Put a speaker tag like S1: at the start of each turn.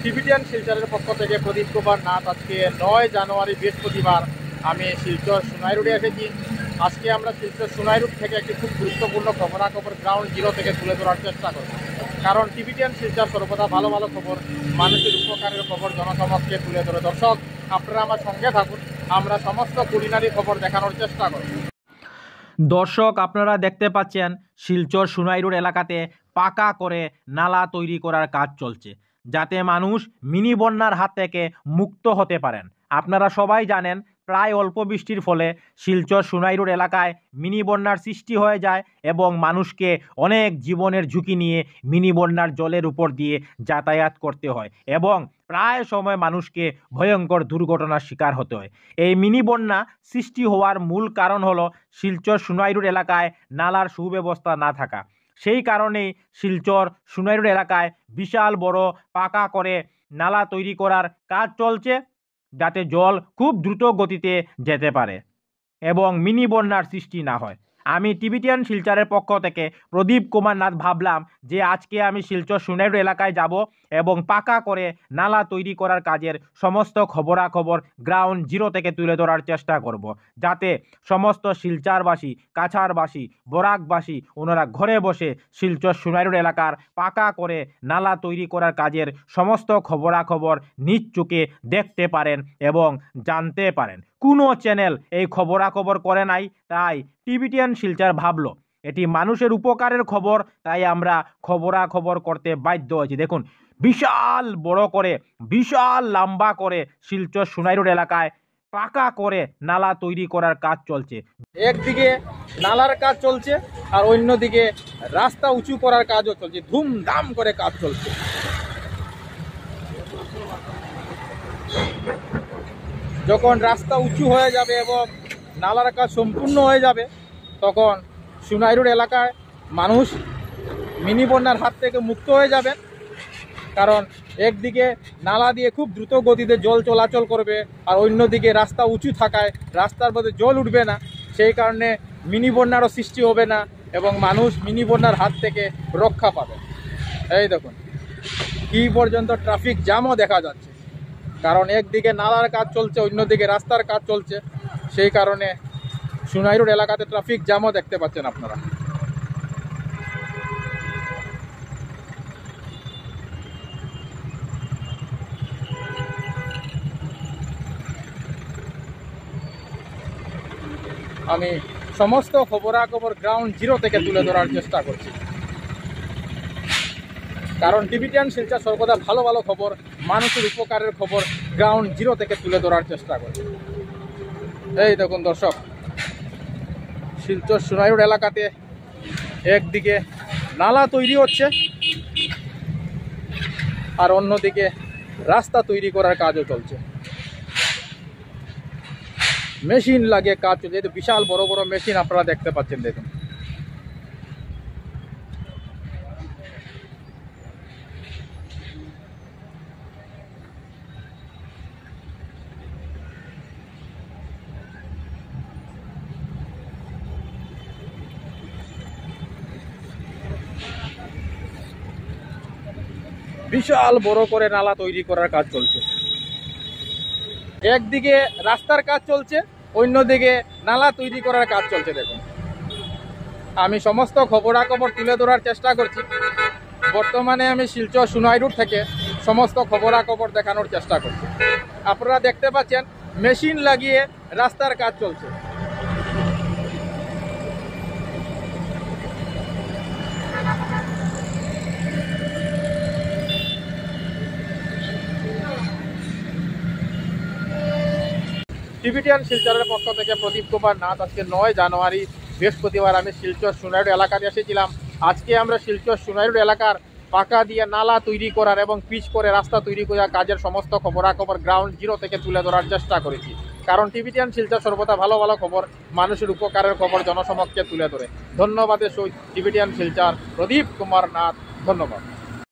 S1: Tibetan শিলচরের পক্ষ থেকে প্রদীপ কুমার নাথ। আজকে 9 জানুয়ারি বৃহস্পতিবার আমি শিলচর সোনাই রোডে এসেছি। আজকে আমরা শিলচর সোনাই রোড থেকে একটি খুব গুরুত্বপূর্ণ খবরাখবর গ্রাউন্ড জিরো থেকে তুলে ধরার চেষ্টা করব, কারণ টিবিটিয়ান শিলচর সর্বদা ভালো ভালো খবর, মানুষের উপকারের খবর জনসমক্ষে তুলে ধরে। দর্শক, আপনারা আমার সঙ্গে থাকুন, আমরা সমস্ত কুলিনারি খবর দেখানোর চেষ্টা করব।
S2: দর্শক, আপনারা দেখতে পাচ্ছেন শিলচর সোনাই রোড এলাকাতে পাকা করে নালা তৈরি করার কাজ চলছে, যাতে মানুষ মিনি বন্যার হাত থেকে মুক্ত হতে পারেন। আপনারা সবাই জানেন, প্রায় অল্প বৃষ্টির ফলে শিলচর সোনাই রোড এলাকায় মিনি বন্যার সৃষ্টি হয়ে যায় এবং মানুষকে অনেক জীবনের ঝুঁকি নিয়ে মিনি বন্যার জলের উপর দিয়ে যাতায়াত করতে হয় এবং প্রায় সময় মানুষকে ভয়ঙ্কর দুর্ঘটনার শিকার হতে হয়। এই মিনি বন্যা সৃষ্টি হওয়ার মূল কারণ হলো শিলচর সোনাই রোড এলাকায় নালার সুব্যবস্থা না থাকা। সেই কারণেই শিলচর সোনাই রোড এলাকায় বিশাল বড় পাকা করে নালা তৈরি করার কাজ চলছে, যাতে জল খুব দ্রুত গতিতে যেতে পারে এবং মিনি বন্যার সৃষ্টি না হয়। আমি টিবিটিয়ান শিলচরের পক্ষ থেকে প্রদীপ কুমার নাথ ভাবলাম যে আজকে আমি শিলচর সোনাই রোড এলাকায় যাব এবং পাকা করে নালা তৈরি করার কাজের সমস্ত খবরাখবর গ্রাউন্ড জিরো থেকে তুলে ধরার চেষ্টা করব, যাতে সমস্ত শিলচরবাসী, কাছাড়বাসী, বরাকবাসী ওনারা ঘরে বসে শিলচর সোনাই রোড এলাকার পাকা করে নালা তৈরি করার কাজের সমস্ত খবরাখবর নিজ চোখে দেখতে পারেন এবং জানতে পারেন। কোনো চ্যানেল এই খবরাখবর করে নাই, তাই টিবিটিয়ান শিলচর ভাবলো এটি মানুষের উপকারের খবর, তাই আমরা খবরাখবর করতে বাধ্য হয়েছি। দেখুন, বিশাল বড় করে, বিশাল লম্বা করে শিলচর সোনাই রোড এলাকায় পাকা করে নালা তৈরি করার কাজ চলছে।
S1: একদিকে নালার কাজ চলছে আর অন্যদিকে রাস্তা উঁচু করার কাজও চলছে, ধুমধাম করে কাজ চলছে। যখন রাস্তা উঁচু হয়ে যাবে এবং নালার কাজ সম্পূর্ণ হয়ে যাবে, তখন সোনাই রোড এলাকায় মানুষ মিনি বন্যার হাত থেকে মুক্ত হয়ে যাবেন, কারণ একদিকে নালা দিয়ে খুব দ্রুত গতিতে জল চলাচল করবে আর অন্যদিকে রাস্তা উঁচু থাকায় রাস্তার মধ্যে জল উঠবে না। সেই কারণে মিনি বন্যারও সৃষ্টি হবে না এবং মানুষ মিনি বন্যার হাত থেকে রক্ষা পাবে। এই দেখুন, কি পর্যন্ত ট্রাফিক জ্যামও দেখা যাচ্ছে, কারণ একদিকে নালার কাজ চলছে, অন্যদিকে রাস্তার কাজ চলছে। সেই কারণে সোনাই রোড এলাকাতে ট্রাফিক জ্যামও দেখতে পাচ্ছেন আপনারা। আমি সমস্ত খবরাখবর গ্রাউন্ড জিরো থেকে তুলে ধরার চেষ্টা করছি, কারণ টিবিটিয়ান শিলচর সর্বদা ভালো ভালো খবর, মানুষের উপকারের খবর গ্রাউন্ড জিরো থেকে তুলে ধরার চেষ্টা করছি। এই দেখুন দর্শক, শিলচর সোনাই রোড এলাকাতে একদিকে নালা তৈরি হচ্ছে আর অন্যদিকে রাস্তা তৈরি করার কাজও চলছে। মেশিন লাগিয়ে কাজ চলছে, এই তো বিশাল বড় বড় মেশিন আপনারা দেখতে পাচ্ছেন। দেখুন, বিশাল বড় করে নালা তৈরি করার কাজ চলছে। একদিকে রাস্তার কাজ চলছে, অন্যদিকে নালা তৈরি করার কাজ চলছে। দেখুন, আমি সমস্ত খবরাখবর তুলে ধরার চেষ্টা করছি। বর্তমানে আমি শিলচর সোনাই রোড থেকে সমস্ত খবরাখবর দেখানোর চেষ্টা করছি। আপনারা দেখতে পাচ্ছেন মেশিন লাগিয়ে রাস্তার কাজ চলছে। টিবিটিয়ান শিলচরের পক্ষ থেকে প্রদীপ কুমার নাথ। আজকে 9 জানুয়ারি বৃহস্পতিবার আমি শিলচর সোনাই রোড এলাকাতে এসেছিলাম। আজকে আমরা শিলচর সোনাই রোড এলাকার পাকা দিয়ে নালা তৈরি করার এবং পিচ করে রাস্তা তৈরি করার কাজের সমস্ত খবরাখবর গ্রাউন্ড জিরো থেকে তুলে ধরার চেষ্টা করেছি, কারণ টিবিটিয়ান শিলচর সর্বদা ভালো ভালো খবর, মানুষের উপকারের খবর জনসমক্ষে তুলে ধরে। ধন্যবাদের সহিত টিবিটিয়ান শিলচর প্রদীপ কুমার নাথ। ধন্যবাদ।